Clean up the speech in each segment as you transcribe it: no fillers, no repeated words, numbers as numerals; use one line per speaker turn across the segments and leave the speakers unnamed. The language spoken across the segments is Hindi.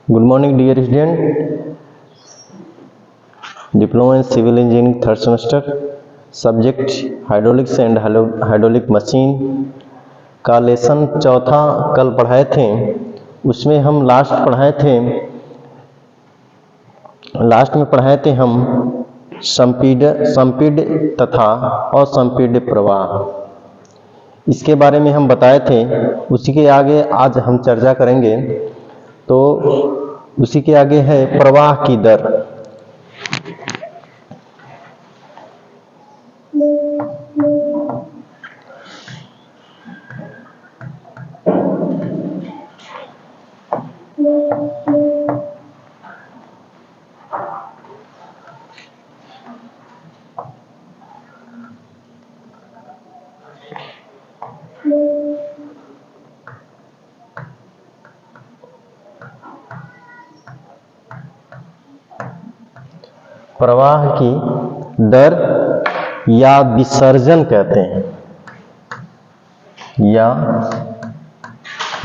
Good morning, dear student. Diploma in Civil Engineering third semester. Subject Hydraulics and Hydraulic Machine का लेसन चौथा कल पढ़ाए थे। उसमें हम लास्ट में पढ़ाए थे हम संपीड तथा असंपीड प्रवाह। इसके बारे में हम बताए थे। उसी के आगे आज हम चर्चा करेंगे। तो उसी के आगे है प्रवाह की दर। प्रवाह की दर या विसर्जन कहते हैं, या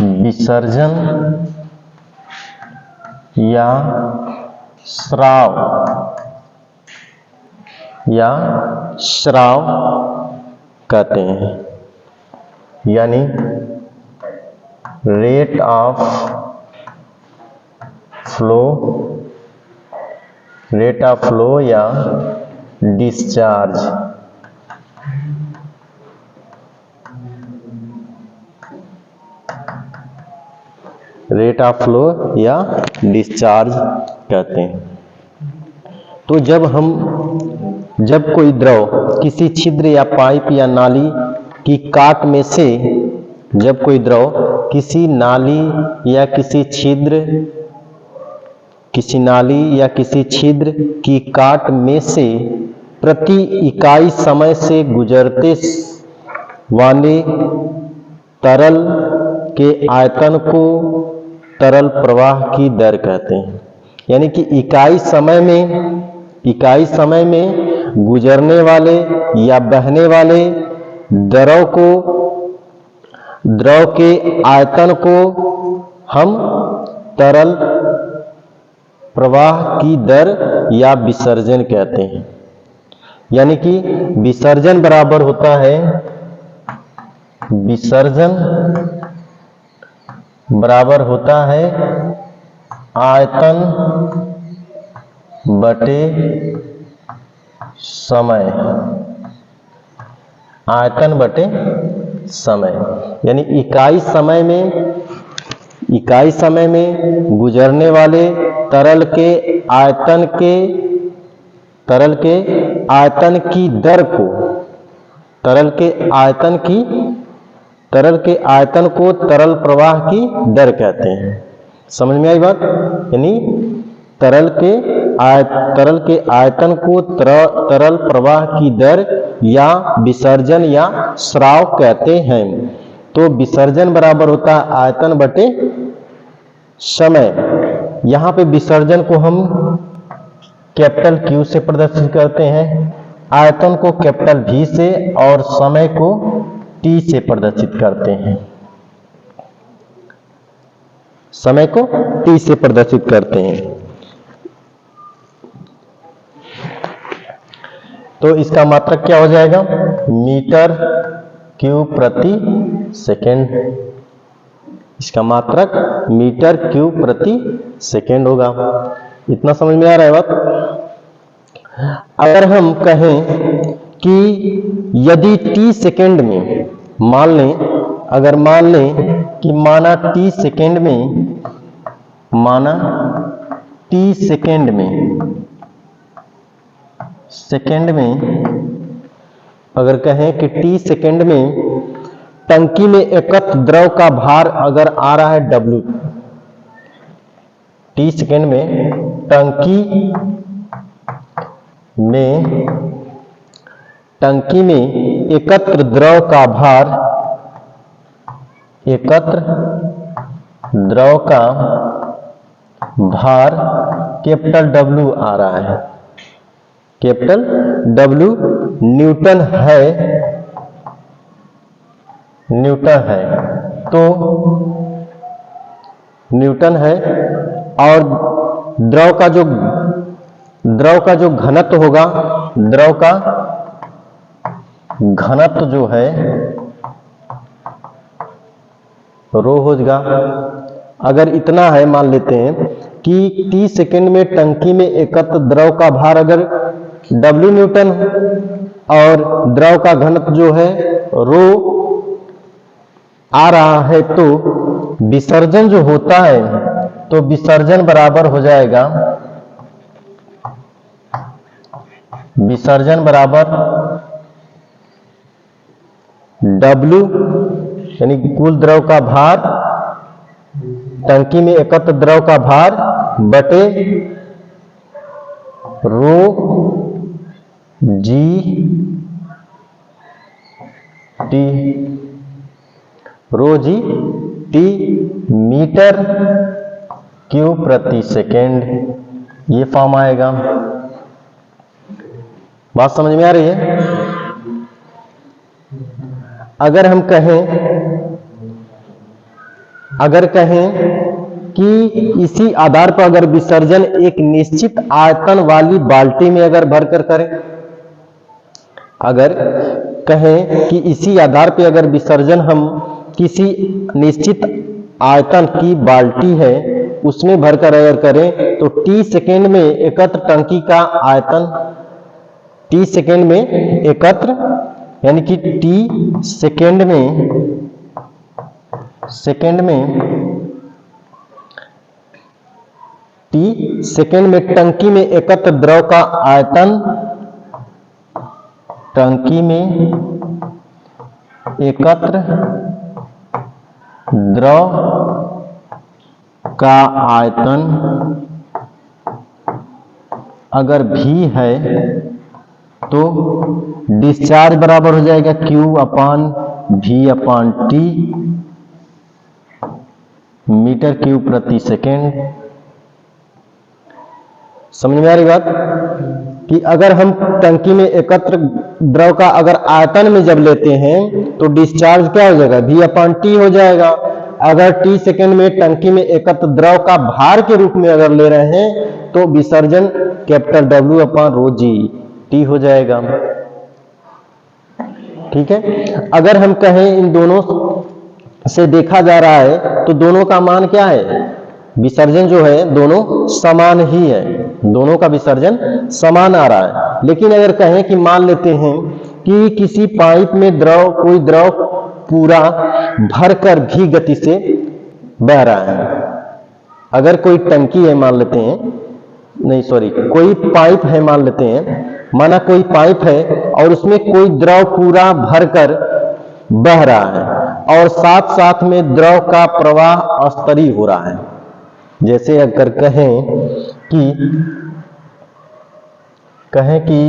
विसर्जन या स्राव कहते हैं। यानी रेट ऑफ फ्लो या डिस्चार्ज। रेट ऑफ फ्लो या डिस्चार्ज कहते हैं। तो जब कोई द्रव किसी छिद्र या पाइप या नाली की काट में से, जब कोई द्रव किसी नाली या किसी छिद्र की काट में से प्रति इकाई समय से गुजरते वाले तरल के आयतन को तरल प्रवाह की दर कहते हैं। यानी कि इकाई समय में गुजरने वाले या बहने वाले द्रव के आयतन को हम तरल प्रवाह की दर या विसर्जन कहते हैं। यानी कि विसर्जन बराबर होता है आयतन बटे समय। यानी इकाई समय में गुजरने वाले तरल के आयतन की दर को तरल प्रवाह की दर कहते हैं। समझ में आई बात? यानी तरल के आयतन को तरल प्रवाह की दर या विसर्जन या स्राव कहते हैं। तो विसर्जन बराबर होता है आयतन बटे समय। यहाँ पे विसर्जन को हम कैपिटल Q से प्रदर्शित करते हैं, आयतन को कैपिटल V से और समय को T से प्रदर्शित करते हैं। तो इसका मात्रक क्या हो जाएगा? मीटर क्यूब प्रति सेकेंड। इसका मात्रक मीटर क्यूब प्रति सेकेंड होगा। इतना समझ में आ रहा है बात? अगर हम कहें कि यदि t सेकेंड में मान लें कि माना t सेकेंड में अगर कहें कि t सेकेंड में टंकी में एकत्र द्रव का भार अगर आ रहा है W, t सेकेंड में टंकी में एकत्र द्रव का भार कैपिटल W आ रहा है। कैपिटल W न्यूटन है। तो न्यूटन है और द्रव का जो घनत्व होगा, द्रव का घनत्व जो है रो होगा। अगर इतना है, मान लेते हैं कि 30 सेकंड में टंकी में एकत्र द्रव का भार अगर W न्यूटन और द्रव का घनत्व जो है रो आ रहा है, तो विसर्जन जो होता है, तो विसर्जन बराबर हो जाएगा, विसर्जन बराबर W यानी कुल द्रव का भार, टंकी में एकत्र द्रव का भार बटे रो जी टी, रो जी टी मीटर क्यूब प्रति सेकेंड, ये फॉर्म आएगा। बात समझ में आ रही है? अगर कहें कि इसी आधार पर अगर विसर्जन एक निश्चित आयतन वाली बाल्टी में अगर भरकर करें, अगर कहें कि इसी आधार पर अगर विसर्जन हम किसी निश्चित आयतन की बाल्टी है उसमें भरकर अगर करें, तो T सेकेंड में एकत्र टंकी का आयतन, T सेकेंड में एकत्र यानी कि T सेकेंड में टंकी में एकत्र द्रव का आयतन, टंकी में एकत्र द्रव का आयतन अगर भी है तो डिस्चार्ज बराबर हो जाएगा Q अपान V अपान T मीटर क्यूब प्रति सेकेंड। समझ में आ रही बात? कि अगर हम टंकी में एकत्र द्रव का अगर आयतन में जब लेते हैं तो डिस्चार्ज क्या हो जाएगा, V अपान T हो जाएगा। अगर T सेकेंड में टंकी में एकत्र द्रव का भार के रूप में अगर ले रहे हैं तो विसर्जन कैपिटल W अपान रो जी टी हो जाएगा। ठीक है। अगर हम कहें इन दोनों से देखा जा रहा है तो दोनों का मान क्या है, विसर्जन जो है दोनों समान ही है, दोनों का विसर्जन समान आ रहा है। लेकिन अगर कहें कि मान लेते हैं कि किसी पाइप में कोई द्रव पूरा भरकर भी गति से बह रहा है, अगर कोई टंकी है मान लेते हैं, नहीं सॉरी, कोई पाइप है मान लेते हैं, माना कोई पाइप है और उसमें कोई द्रव पूरा भरकर बह रहा है और साथ साथ में द्रव का प्रवाह अस्तरी हो रहा है। जैसे अगर कहें कि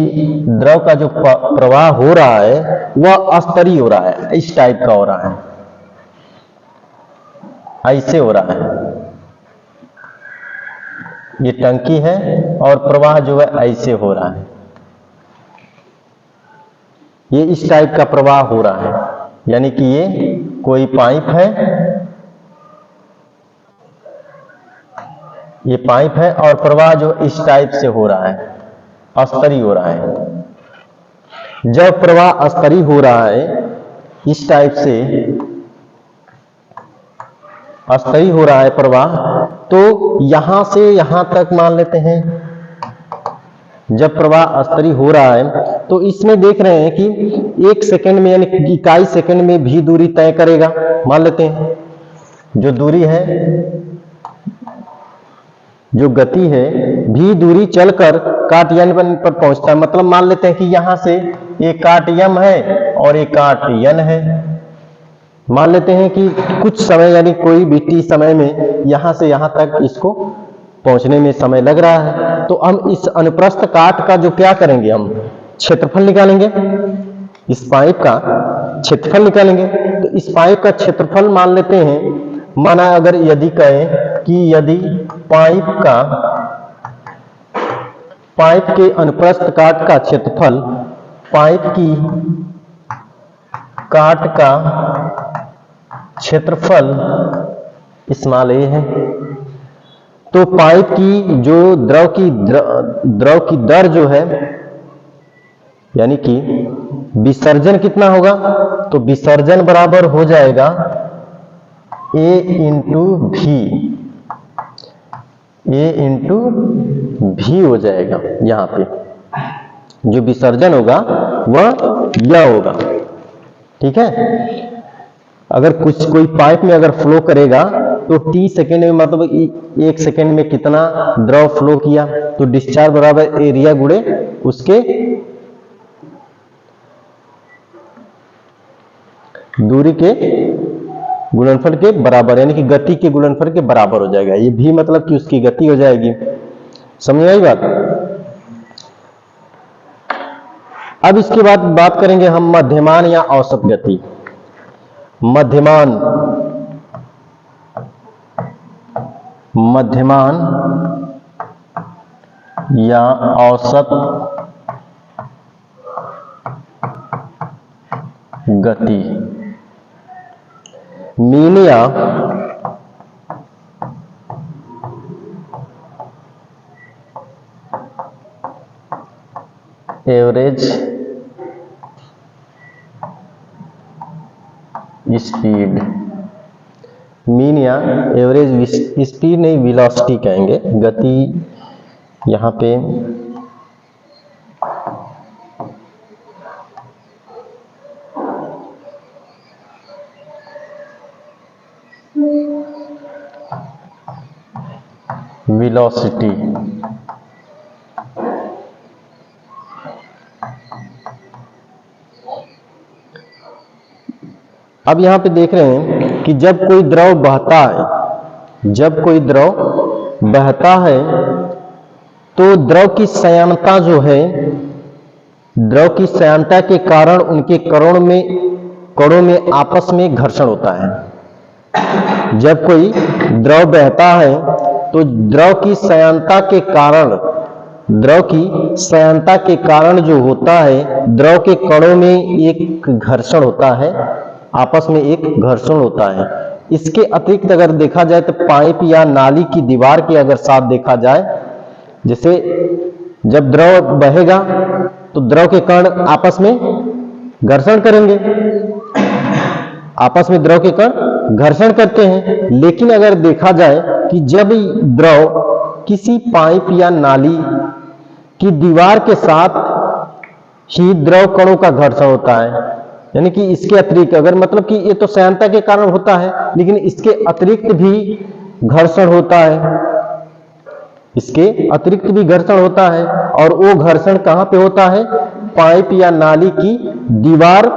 द्रव का जो प्रवाह हो रहा है वह अस्तरी हो रहा है, इस टाइप का हो रहा है, ऐसे हो रहा है, ये टंकी है और प्रवाह जो है ऐसे हो रहा है, ये इस टाइप का प्रवाह हो रहा है। यानी कि ये कोई पाइप है, ये पाइप है और प्रवाह जो इस टाइप से हो रहा है, अस्तरी हो रहा है। जब प्रवाह अस्तरी हो रहा है, इस टाइप से अस्तरी हो रहा है प्रवाह, तो यहां से यहां तक मान लेते हैं, जब प्रवाह अस्तरी हो रहा है तो इसमें देख रहे हैं कि 1 सेकंड में यानी इकाई सेकंड में भी दूरी तय करेगा। मान लेते हैं जो दूरी है, जो गति है, भी दूरी चलकर काट यन पर पहुंचता है। मतलब मान लेते हैं कि यहां से एक काट यम है और एक काट यन है। मान लेते हैं कि कुछ समय यानी कोई भी टी समय में यहां से यहां तक इसको पहुंचने में समय लग रहा है, तो हम इस अनुप्रस्थ काट का जो क्या करेंगे, हम क्षेत्रफल निकालेंगे, इस पाइप का क्षेत्रफल निकालेंगे। तो इस पाइप का क्षेत्रफल मान लेते हैं, माना अगर यदि कहें कि यदि पाइप के अनुप्रस्थ काट का क्षेत्रफल पाइप की काट का क्षेत्रफल स्मॉल a है, तो पाइप की जो द्रव की दर जो है, यानी कि विसर्जन कितना होगा, तो विसर्जन बराबर हो जाएगा A इंटू भी, A इंटू भी हो जाएगा। यहां पे जो विसर्जन होगा वह यह होगा, ठीक है। अगर कोई पाइप में अगर फ्लो करेगा तो t सेकेंड में, मतलब 1 सेकेंड में कितना द्रव फ्लो किया, तो डिस्चार्ज बराबर एरिया गुणे उसके दूरी के गुणनफल के बराबर, यानी कि गति के गुणनफल के बराबर हो जाएगा। ये भी मतलब कि उसकी गति हो जाएगी। समझ में आई बात। अब इसके बाद बात करेंगे हम मध्यमान या औसत गति। मध्यमान या औसत गति। मीन या एवरेज स्पीड, मीन या एवरेज स्पीड नहीं, वेलोसिटी कहेंगे, गति यहां पे वेलोसिटी। अब यहां पे देख रहे हैं कि जब कोई द्रव बहता है, तो द्रव की श्यानता जो है, द्रव की श्यानता के कारण उनके कणों में आपस में घर्षण होता है। जब कोई द्रव बहता है तो द्रव की श्यानता के कारण जो होता है, द्रव के कणों में एक घर्षण होता है, आपस में एक घर्षण होता है। इसके अतिरिक्त अगर देखा जाए तो पाइप या नाली की दीवार के अगर साथ देखा जाए, जैसे जब द्रव बहेगा तो द्रव के कण आपस में घर्षण करेंगे, आपस में द्रव के कण घर्षण करते हैं। लेकिन अगर देखा जाए कि जब द्रव किसी पाइप या नाली की दीवार के साथ ही द्रव कणों का घर्षण होता है, यानी कि इसके अतिरिक्त अगर, मतलब कि ये तो श्यानता के कारण होता है, लेकिन इसके अतिरिक्त भी घर्षण होता है, इसके अतिरिक्त भी घर्षण होता है। और वो घर्षण कहां पे होता है, पाइप या नाली की दीवार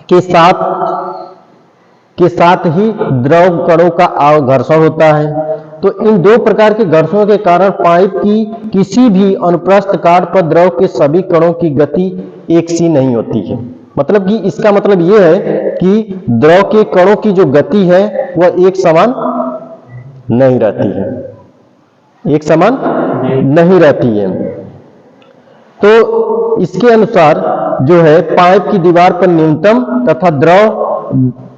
के साथ ही द्रव कणों का घर्षण होता है। तो इन दो प्रकार के घर्षणों के कारण पाइप की किसी भी अनुप्रस्थ काट पर द्रव के सभी कणों की गति एक सी नहीं होती है। मतलब कि इसका मतलब यह है कि द्रव के कणों की जो गति है वह एक समान नहीं रहती है, एक समान नहीं रहती है। तो इसके अनुसार जो है पाइप की दीवार पर न्यूनतम तथा द्रव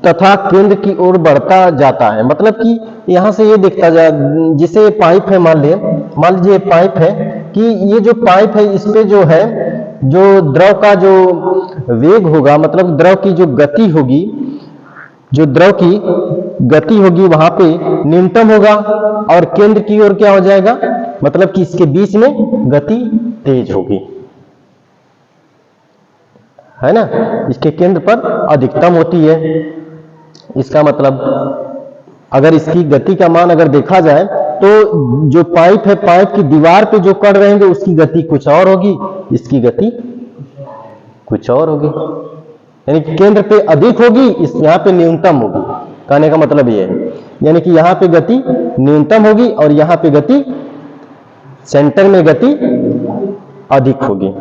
तथा केंद्र की ओर बढ़ता जाता है। मतलब कि यहां से ये दिखता जाए, जिसे पाइप है, मान लीजिए पाइप है, कि ये जो पाइप है इस पे जो है, जो द्रव का जो वेग होगा, मतलब द्रव की जो गति होगी, वहां पे न्यूनतम होगा, और केंद्र की ओर क्या हो जाएगा, मतलब कि इसके बीच में गति तेज होगी, है ना, इसके केंद्र पर अधिकतम होती है। इसका मतलब अगर इसकी गति का मान अगर देखा जाए तो जो पाइप है, पाइप की दीवार पे जो कण रहेंगे उसकी गति कुछ और होगी, इसकी गति कुछ और होगी, यानी कि केंद्र पे अधिक होगी, इस यहां पे न्यूनतम होगी। कहने का मतलब ये है, यानी कि यहां पे गति न्यूनतम होगी और यहां पे गति, सेंटर में गति अधिक होगी।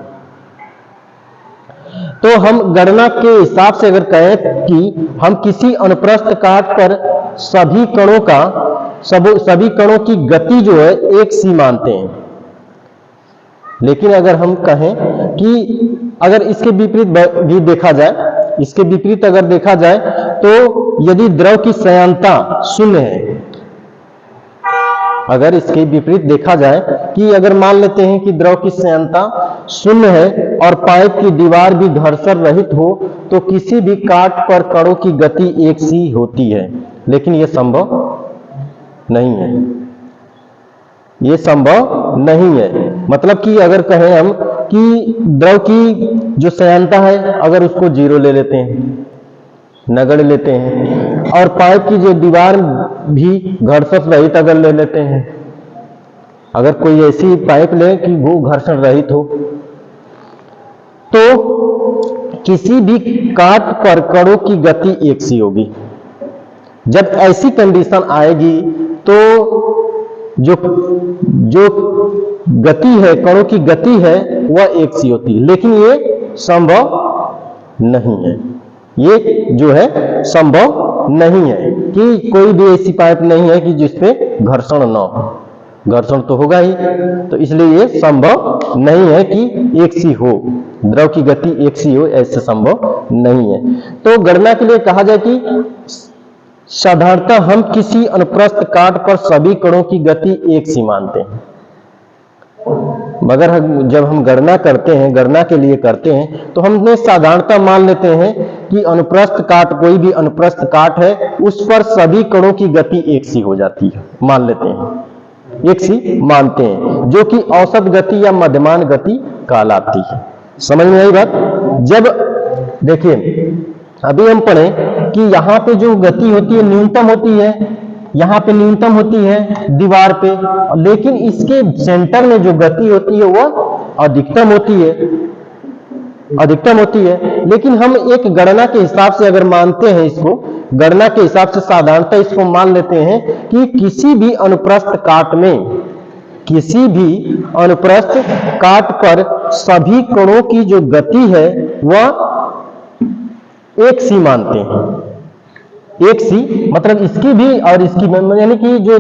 तो हम गणना के हिसाब से अगर कहें कि हम किसी अनुप्रस्थ काट पर सभी कणों की गति जो है एक सी मानते हैं। लेकिन अगर हम कहें कि अगर इसके विपरीत भी देखा जाए, इसके विपरीत अगर देखा जाए तो यदि द्रव की श्यानता शून्य है, अगर इसके विपरीत देखा जाए कि अगर मान लेते हैं कि द्रव की श्यानता शून्य है और पाइप की दीवार भी घर्षण रहित हो, तो किसी भी काट पर कणों की गति एक सी होती है, लेकिन यह संभव नहीं है। यह संभव नहीं है। मतलब कि अगर कहें हम कि द्रव की जो श्यानता है अगर उसको 0 ले लेते हैं, नगण्य लेते हैं, और पाइप की जो दीवार भी घर्षण रहित अगर ले लेते हैं, अगर कोई ऐसी पाइप ले कि वो घर्षण रहित हो, तो किसी भी काट पर कणों की गति एक सी होगी। जब ऐसी कंडीशन आएगी तो जो गति है, कणों की गति है, वह एक सी होती है, लेकिन ये संभव नहीं है। ये जो है संभव नहीं है कि कोई भी ऐसी पाइप नहीं है कि जिसपे घर्षण न हो। घर्षण तो होगा ही, तो इसलिए ये संभव नहीं है कि एक सी हो, द्रव की गति एक सी हो, ऐसे संभव नहीं है। तो गणना के लिए कहा जाए कि साधारणतः हम किसी अनुप्रस्थ काट पर सभी कणों की गति एक सी मानते हैं, मगर जब हम गणना करते हैं, गणना के लिए करते हैं, तो हमने साधारणतः मान लेते हैं कि अनुप्रस्थ काट, कोई भी अनुप्रस्थ काट है, उस पर सभी कणों की गति एक सी हो जाती है, मान लेते हैं, एक सी मानते हैं, जो कि औसत गति या मध्यमान गति कहलाती है। समझ में आई बात? जब देखिए अभी हम पढ़े कि यहाँ पे जो गति होती है न्यूनतम होती है, यहाँ पे न्यूनतम होती है दीवार पे, लेकिन इसके सेंटर में जो गति होती है वह अधिकतम होती है, अधिकतम होती है। लेकिन हम एक गणना के हिसाब से अगर मानते हैं इसको, गणना के हिसाब से साधारणतः इसको मान लेते हैं कि किसी भी अनुप्रस्थ काट में, किसी भी अनुप्रस्थ काट पर सभी कणों की जो गति है वह एक सी मानते हैं। एक सी मतलब इसकी भी और इसकी, यानी कि जो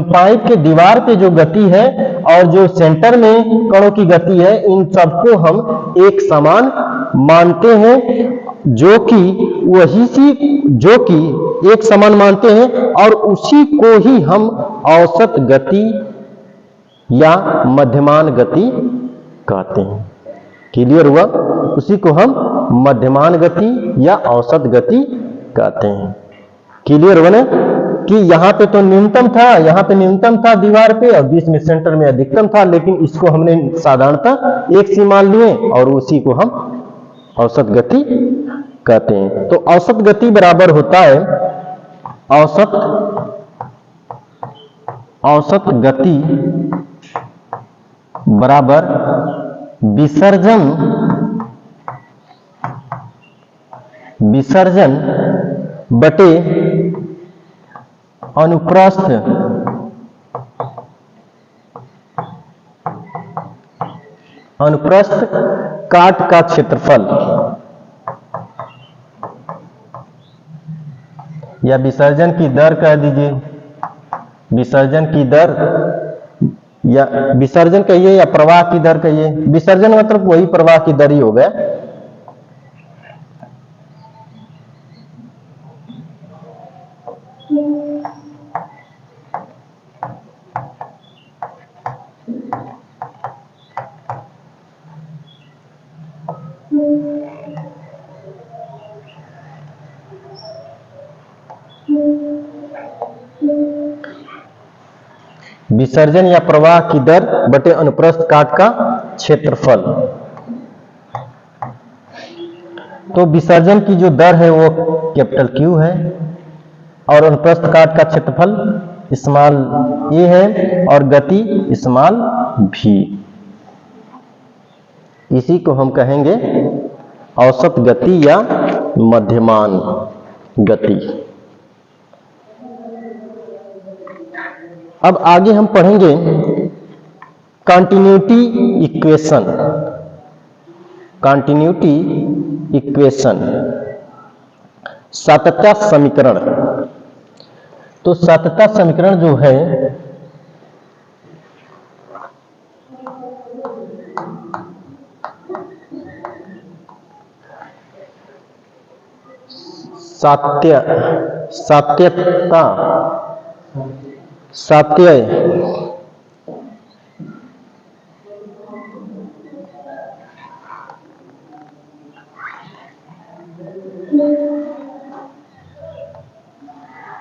पाइप के दीवार पे जो गति है और जो सेंटर में कणों की गति है, इन सबको हम एक समान मानते हैं, जो कि वही सी, जो कि एक समान मानते हैं, और उसी को ही हम औसत गति या मध्यमान गति कहते हैं। क्लियर हुआ? उसी को हम मध्यमान गति या औसत गति कहते हैं। क्लियर हुआ ना कि यहाँ पे तो न्यूनतम था, यहाँ पे न्यूनतम था दीवार पे और बीच में सेंटर में अधिकतम था, लेकिन इसको हमने साधारणतः एक सी मान लिए और उसी को हम औसत गति कहते हैं। तो औसत गति बराबर होता है, औसत गति बराबर विसर्जन बटे अनुप्रस्थ काट का क्षेत्रफल, या विसर्जन की दर कह दीजिए, विसर्जन की दर या विसर्जन कहिए या प्रवाह की दर कहिए। विसर्जन मतलब वही प्रवाह की दर ही हो गया। विसर्जन या प्रवाह की दर बटे अनुप्रस्थ काट का क्षेत्रफल। तो विसर्जन की जो दर है वो कैपिटल Q है और अनुप्रस्थ काट का क्षेत्रफल स्मॉल a है और गति स्मॉल v। इसी को हम कहेंगे औसत गति या मध्यमान गति। अब आगे हम पढ़ेंगे कंटिन्यूटी इक्वेशन। कंटिन्यूटी इक्वेशन, सातत्य समीकरण। तो सातत्य समीकरण जो है सात्यता सात्यय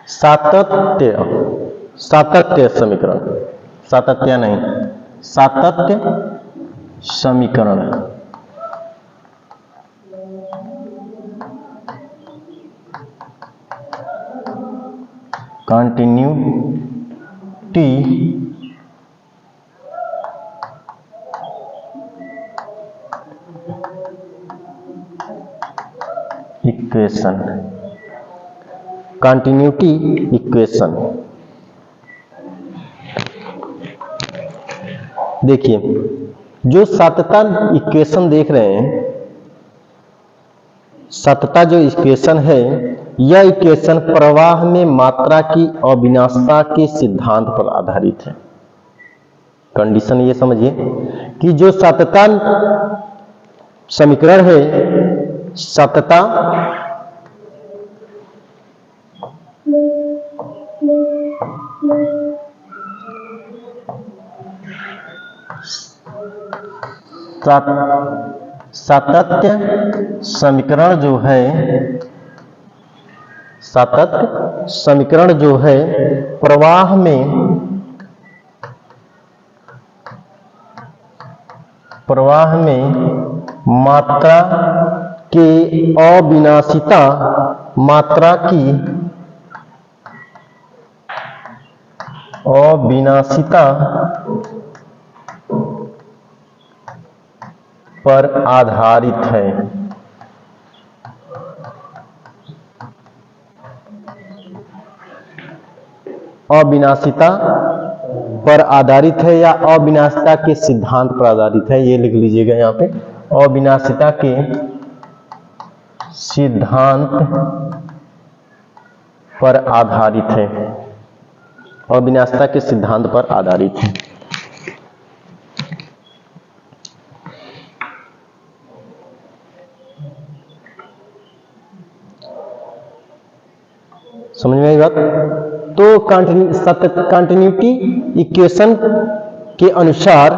सातत्य, सातत्य समीकरण, सातत्य नहीं, सातत्य समीकरण। Continuity equation, continuity equation. देखिए जो सतता इक्वेशन देख रहे हैं, सतता जो इक्वेशन है, यह इक्वेशन प्रवाह में मात्रा की अविनाशता के सिद्धांत पर आधारित है। कंडीशन ये समझिए कि जो सतता समीकरण है, सतता सातत्य समीकरण जो है, सातत्य समीकरण जो है प्रवाह में मात्रा के अविनाशिता, मात्रा की अविनाशिता पर आधारित है। अविनाशिता पर आधारित है या अविनाशिता के सिद्धांत पर आधारित है, ये लिख लीजिएगा यहाँ पे। अविनाशिता के सिद्धांत पर आधारित है, अविनाशिता के सिद्धांत पर आधारित है। समझ में आई बात? तो कंटिन्यूटी इक्वेशन के अनुसार,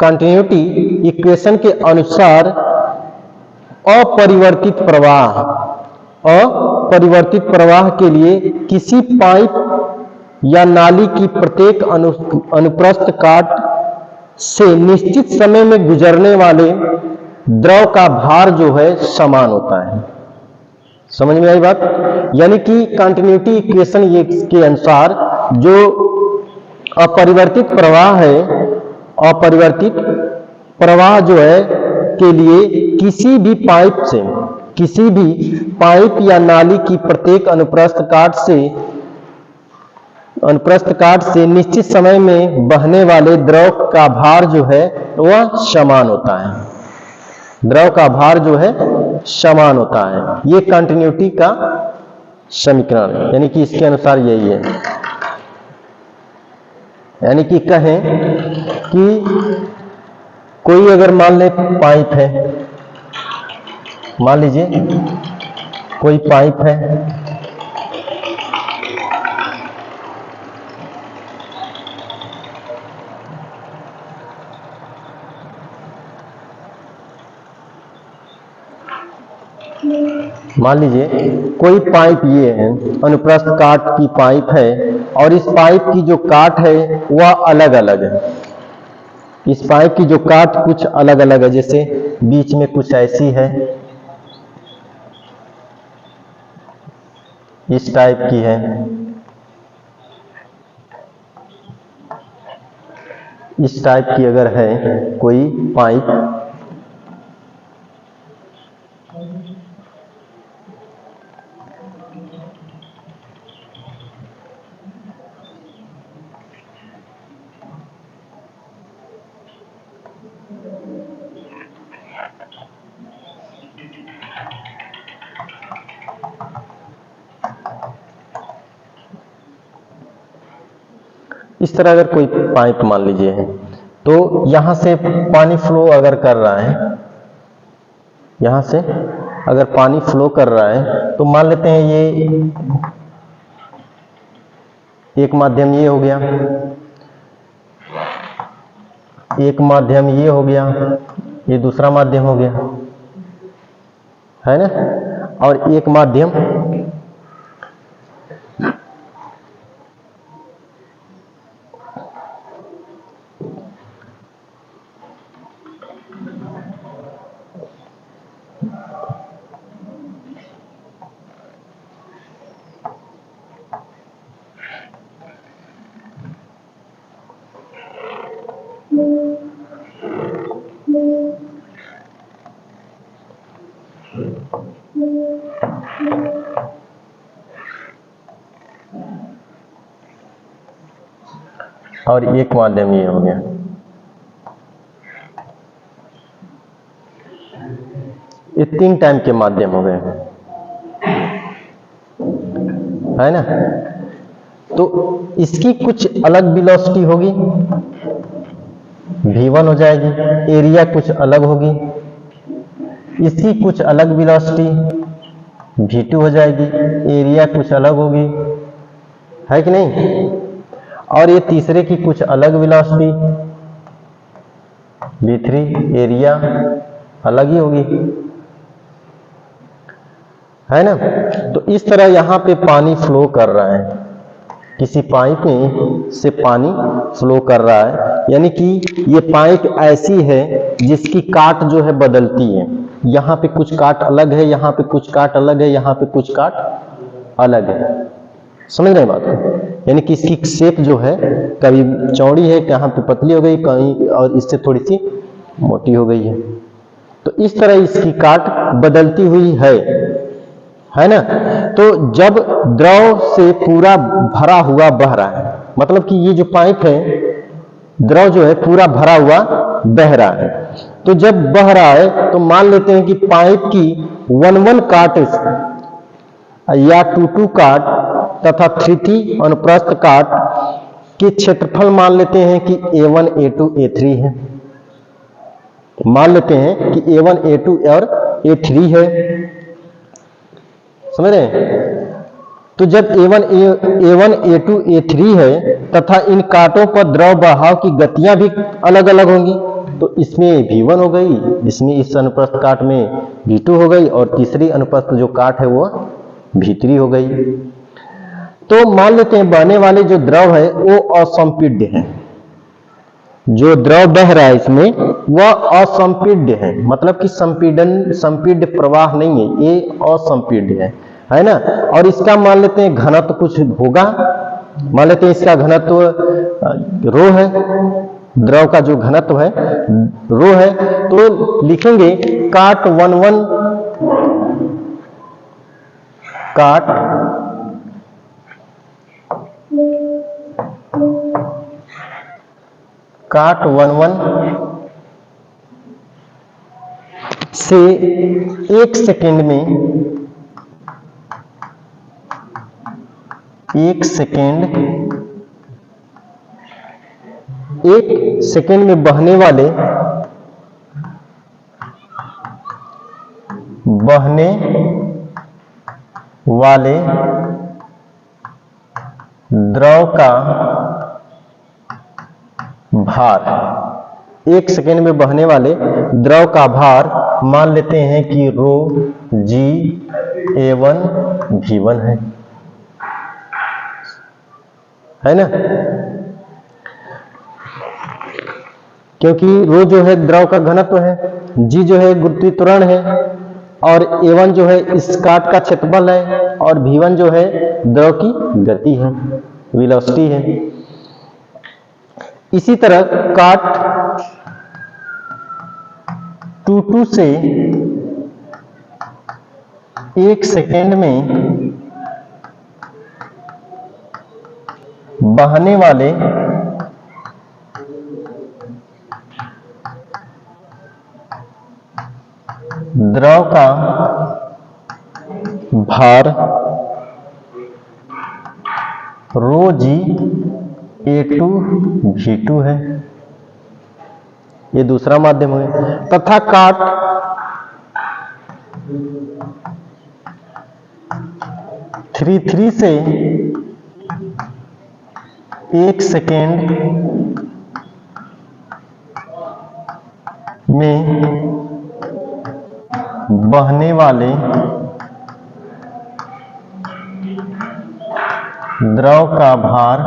कंटिन्यूटी इक्वेशन के अनुसार अपरिवर्तित प्रवाह के लिए किसी पाइप या नाली की प्रत्येक अनुप्रस्थ काट से निश्चित समय में गुजरने वाले द्रव का भार जो है समान होता है। समझ में आई बात? यानी कि कंटिन्यूटी इक्वेशन के अनुसार जो अपरिवर्तित प्रवाह है, अपरिवर्तित प्रवाह जो है के लिए किसी भी पाइप या नाली की प्रत्येक अनुप्रस्थ काट से निश्चित समय में बहने वाले द्रव का भार जो है वह समान होता है। द्रव का भार जो है समान होता है। ये कंटिन्यूटी का समीकरण है, यानी कि इसके अनुसार यही है। यानी कि कहें कि कोई अगर मान ले पाइप है, मान लीजिए कोई पाइप है, मान लीजिए कोई पाइप ये है, अनुप्रस्थ काट की पाइप है, और इस पाइप की जो काट है वह अलग अलग है। इस पाइप की जो काट कुछ अलग अलग है, जैसे बीच में कुछ ऐसी है, इस टाइप की है, इस टाइप की अगर है कोई पाइप, इस तरह अगर कोई पाइप मान लीजिए है, तो यहां से पानी फ्लो अगर कर रहा है, यहां से अगर पानी फ्लो कर रहा है, तो मान लेते हैं एक माध्यम ये हो गया, एक माध्यम ये हो गया, ये दूसरा माध्यम हो गया, है ना। और एक माध्यम और एक माध्यम ये हो गया। ये 3 टाइम के माध्यम हो गए, है ना। तो इसकी कुछ अलग वेलोसिटी होगी, v1 हो जाएगी, एरिया कुछ अलग होगी, इसकी कुछ अलग वेलोसिटी v2 हो जाएगी, एरिया कुछ अलग होगी, है कि नहीं। और ये तीसरे की कुछ अलग वेलोसिटी v3, एरिया अलग ही होगी, है ना। तो इस तरह यहाँ पे पानी फ्लो कर रहा है, किसी पाइप में से पानी फ्लो कर रहा है, यानी कि ये पाइप ऐसी है जिसकी काट जो है बदलती है। यहाँ पे कुछ काट अलग है, यहाँ पे कुछ काट अलग है, यहाँ पे कुछ काट अलग है, समझ रहे बात को। यानी कि इसकी शेप जो है कभी चौड़ी है, कहाँ पे पतली हो गई, कहीं और इससे थोड़ी सी मोटी हो गई है। तो इस तरह इसकी काट बदलती हुई है ना। तो जब द्रव से पूरा भरा हुआ बह रहा है, मतलब कि ये जो पाइप है, द्रव जो है पूरा भरा हुआ बह रहा है, तो जब बह रहा है तो मान लेते हैं कि पाइप की 1-1 काट या 2-2 काट तथा 3-3 अनुप्रस्थ काट के क्षेत्रफल मान लेते हैं कि A1, A2, A3 है। मान लेते हैं कि A1, A2 और A3 है, समझ रहे हैं। तो जब A1, A2, A3 है तथा इन कांटों पर द्रव बहाव की गतियां भी अलग अलग होंगी, तो इसमें V1 हो गई, इसमें इस अनुप्रस्थ काट में V2 हो गई, और तीसरी अनुप्रस्थ जो काट है वो V3 हो गई। तो मान लेते हैं बहने वाले जो द्रव है वो असंपीड्य है, जो द्रव बह रहा है इसमें वह असंपीड्य है, मतलब कि संपीड्य प्रवाह नहीं है, ये असंपीड्य है ना। और इसका मान लेते हैं घनत्व कुछ होगा, मान लेते हैं इसका घनत्व रो है, द्रव का जो घनत्व है रो है, तो लिखेंगे काट 1-1 काट 1-1 से 1 सेकेंड में 1 सेकेंड में बहने वाले द्रव का भार, 1 सेकेंड में बहने वाले द्रव का भार मान लेते हैं कि रो जी A1 V1 है ना। क्योंकि रो जो है द्रव का घनत्व है, जी जो है गुरुत्वीय त्वरण है, और A1 जो है इस काट का क्षेत्रफल है, और V1 जो है द्रव की गति है, वेलोसिटी है। इसी तरह काट 2-2 से 1 सेकेंड में बहने वाले द्रव का भार रो जी A2 V2 है, ये दूसरा माध्यम है। तथा काट 3-3 से 1 सेकेंड में बहने वाले द्रव का भार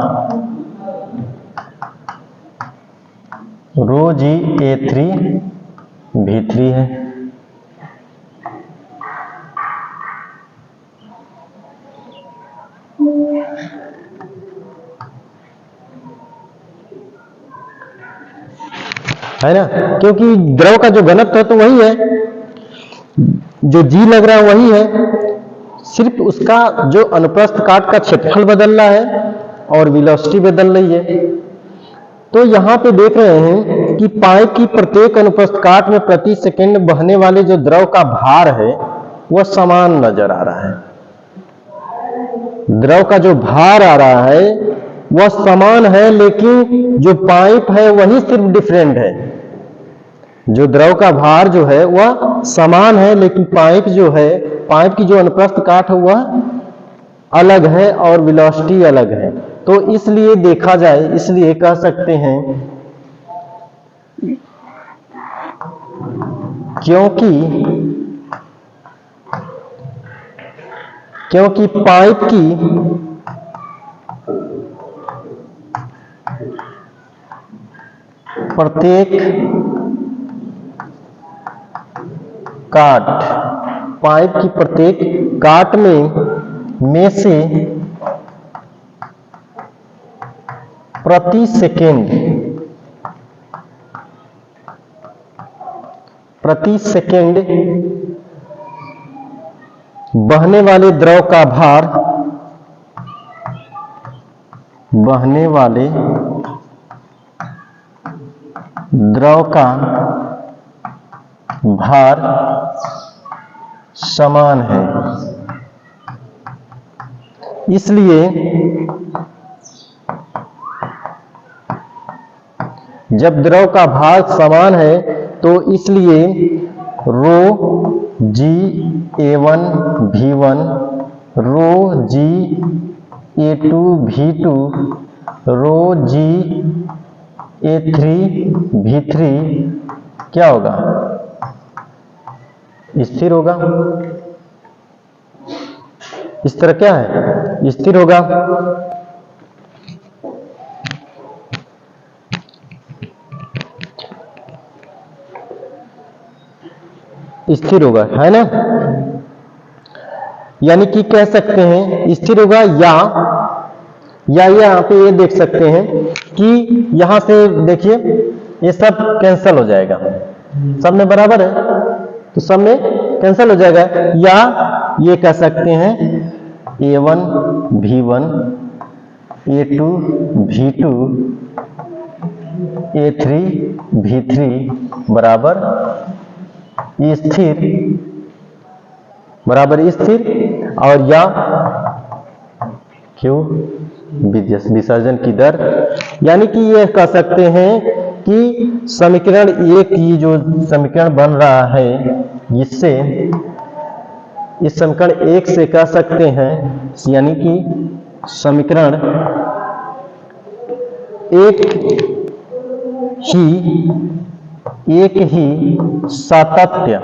रो जी A3 V3 है। है ना, क्योंकि द्रव का जो घनत्व है तो वही है, जो जी लग रहा है वही है, सिर्फ उसका जो अनुप्रस्थ काट का क्षेत्रफल बदल रहा है और वेलोसिटी बदल रही है। तो यहां पे देख रहे हैं कि पाइप की प्रत्येक अनुप्रस्थ काट में प्रति सेकंड बहने वाले जो द्रव का भार है वह समान नजर आ रहा है। द्रव का जो भार आ रहा है वह समान है, लेकिन जो पाइप है वही सिर्फ डिफरेंट है। जो द्रव का भार जो है वह समान है, लेकिन पाइप जो है, पाइप की जो अनुप्रस्थ काट है वह अलग है और वेलोसिटी अलग है। तो इसलिए देखा जाए, इसलिए कह सकते हैं क्योंकि पाइप की प्रत्येक काट, पाइप की प्रत्येक काट में से प्रति सेकंड बहने वाले द्रव का भार, बहने वाले द्रव का भार समान है। इसलिए जब द्रव का भार समान है तो इसलिए रो जी A1 V1 रो जी A2 V2 रो जी A3 V3 क्या होगा? स्थिर होगा। इस तरह क्या है? स्थिर होगा। स्थिर होगा, है ना। यानी कि कह सकते हैं स्थिर होगा, या यहाँ पे ये देख सकते हैं कि यहां से देखिए ये सब कैंसिल हो जाएगा, सब में बराबर है तो सब में कैंसिल हो जाएगा। या ये कह सकते हैं A1 V1 A2 V2 A3 V3 बराबर स्थिर, बराबर स्थिर, और या क्यों विसर्जन की दर। यानी कि ये कह सकते हैं कि समीकरण एक, ये जो समीकरण बन रहा है इससे, इस समीकरण एक से कह सकते हैं, यानी कि समीकरण एक ही सातत्य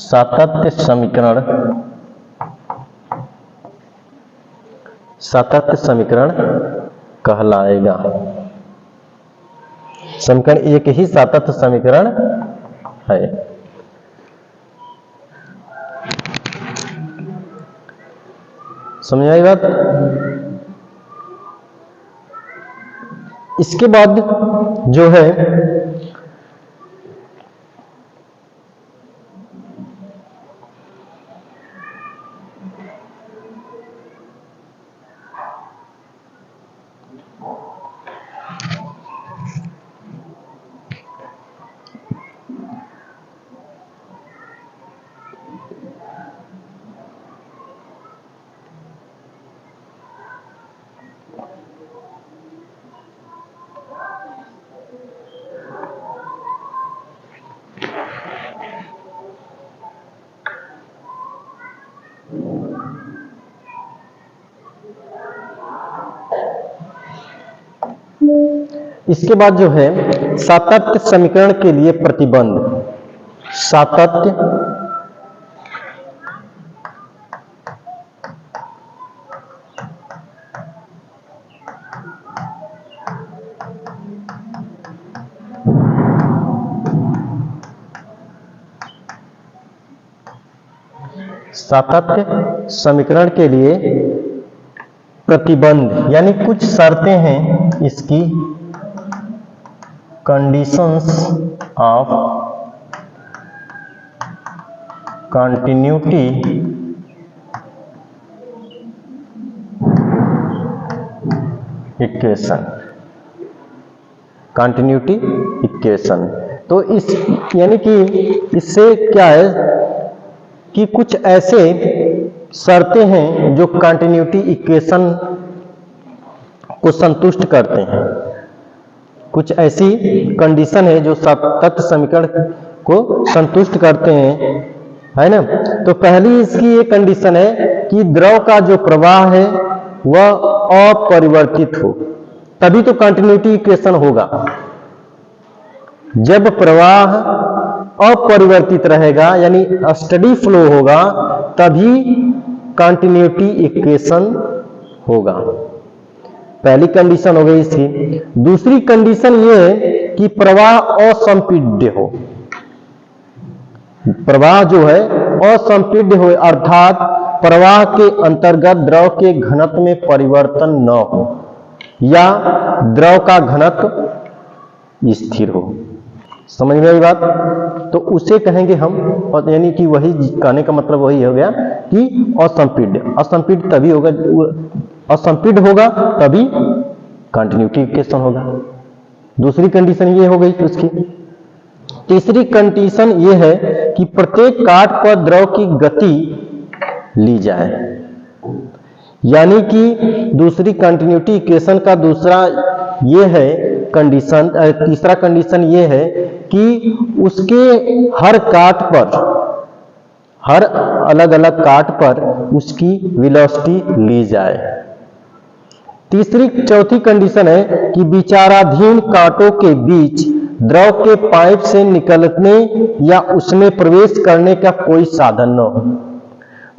सातत्य समीकरण कहलाएगा। समीकरण एक ही सातत्य समीकरण है। समझ आई बात? इसके बाद जो है इसके बाद जो है सातत्य समीकरण के लिए प्रतिबंध। सातत्य सातत्य समीकरण के लिए प्रतिबंध यानी कुछ शर्तें हैं इसकी, conditions of continuity equation. Continuity equation तो इस यानी कि इससे क्या है कि कुछ ऐसे शर्तें हैं जो कंटिन्यूटी इक्वेशन को संतुष्ट करते हैं। कुछ ऐसी कंडीशन है जो सातत्य समीकरण को संतुष्ट करते हैं, है ना। तो पहली इसकी ये कंडीशन है कि द्रव का जो प्रवाह है वह अपरिवर्तित हो, तभी तो कंटिन्यूटी इक्वेशन होगा। जब प्रवाह अपरिवर्तित रहेगा यानी स्टडी फ्लो होगा, तभी कंटिन्यूटी इक्वेशन होगा। पहली कंडीशन हो गई इसकी। दूसरी कंडीशन ये है कि प्रवाह असंपीड्य हो। प्रवाह जो है असंपीड्य हो, अर्थात प्रवाह के अंतर्गत द्रव के घनत्व में परिवर्तन न हो या द्रव का घनत्व स्थिर हो। समझ में आई बात? तो उसे कहेंगे हम, यानी कि वही कहने का मतलब वही हो गया कि असंपीड्य। असंपीड्य तभी होगा, असंपीड्य होगा तभी कंटिन्यूटी इक्वेशन होगा। दूसरी कंडीशन ये हो गई उसकी। तीसरी कंडीशन ये है कि प्रत्येक काट पर द्रव की गति ली जाए, यानी कि दूसरी कंटिन्यूटी इक्वेशन का दूसरा ये है कंडीशन, तीसरा कंडीशन ये है कि उसके हर काट पर, हर अलग अलग काट पर उसकी वेलोसिटी ली जाए। चौथी कंडीशन है कि विचाराधीन कांटों के बीच द्रव के पाइप से निकलने या उसमें प्रवेश करने का कोई साधन न हो।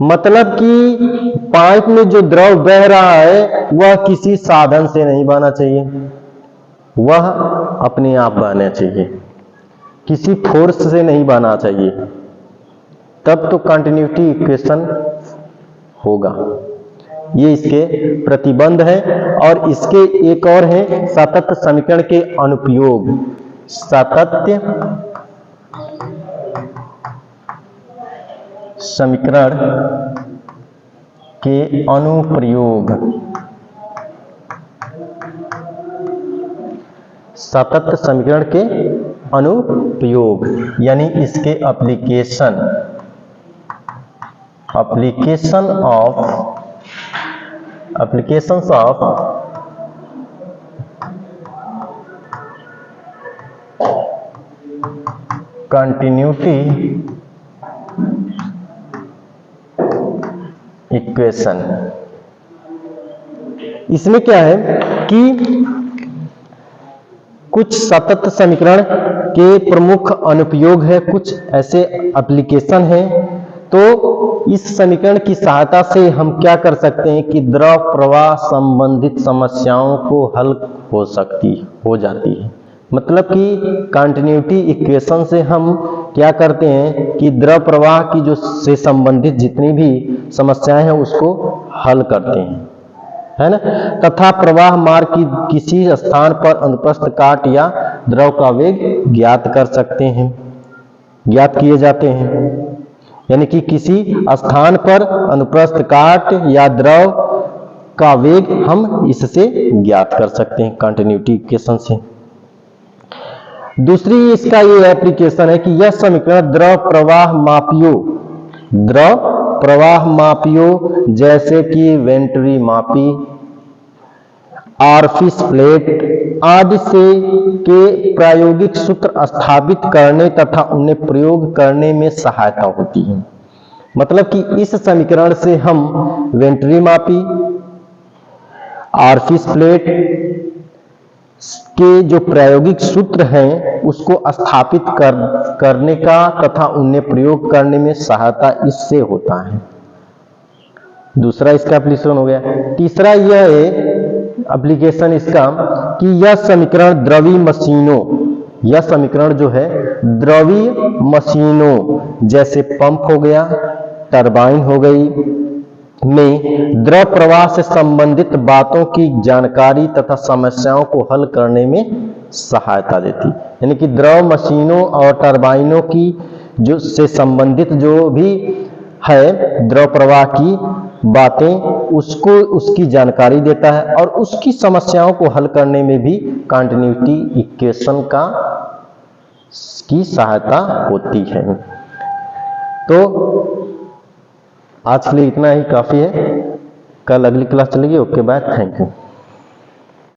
मतलब कि पाइप में जो द्रव बह रहा है वह किसी साधन से नहीं बहना चाहिए, वह अपने आप बहना चाहिए, किसी फोर्स से नहीं बहना चाहिए, तब तो कंटिन्यूटी इक्वेशन होगा। ये इसके प्रतिबंध है। और इसके एक और है सातत्य समीकरण के अनुप्रयोग। सातत्य समीकरण के अनुप्रयोग। सातत्य समीकरण के अनुप्रयोग यानी इसके application. applications of continuity equation। इसमें क्या है कि कुछ सातत्य समीकरण के प्रमुख अनुप्रयोग है, कुछ ऐसे एप्लीकेशन हैं। तो इस समीकरण की सहायता से हम क्या कर सकते हैं कि द्रव प्रवाह संबंधित समस्याओं को हल हो जाती है। मतलब कि कंटिन्यूटी इक्वेशन से हम क्या करते हैं कि द्रव प्रवाह की जो से संबंधित जितनी भी समस्याएं हैं उसको हल करते हैं, है ना। तथा प्रवाह मार्ग की किसी स्थान पर अनुप्रस्थ काट या द्रव का वेग ज्ञात कर सकते हैं, ज्ञात किए जाते हैं। यानी कि किसी स्थान पर अनुप्रस्थ काट या द्रव का वेग हम इससे ज्ञात कर सकते हैं कंटिन्यूटी इक्वेशन से। दूसरी इसका ये एप्लीकेशन है कि यह समीकरण द्रव प्रवाह मापियों जैसे कि वेंट्री मापी, ऑरफिश प्लेट आदि से के प्रायोगिक सूत्र स्थापित करने तथा उन्हें प्रयोग करने में सहायता होती है। मतलब कि इस समीकरण से हम वेंट्री मापी, ऑरफिश प्लेट के जो प्रायोगिक सूत्र हैं उसको स्थापित करने का तथा उन्हें प्रयोग करने में सहायता इससे होता है। दूसरा इसका एप्लीकेशन हो गया। तीसरा यह है एप्लीकेशन इसका कि यह समीकरण द्रवी मशीनों, यह समीकरण जो है द्रवी मशीनों जैसे पंप हो गया, टरबाइन हो गई में द्रव प्रवाह से संबंधित बातों की जानकारी तथा समस्याओं को हल करने में सहायता देती। यानी कि द्रव मशीनों और टरबाइनों की जो से संबंधित जो भी है द्रव प्रवाह की बातें, उसको उसकी जानकारी देता है और उसकी समस्याओं को हल करने में भी कंटिन्यूटी इक्वेशन की सहायता होती है। तो आज के लिए इतना ही काफी है। कल अगली क्लास चलेगी। Okay bye, thank you.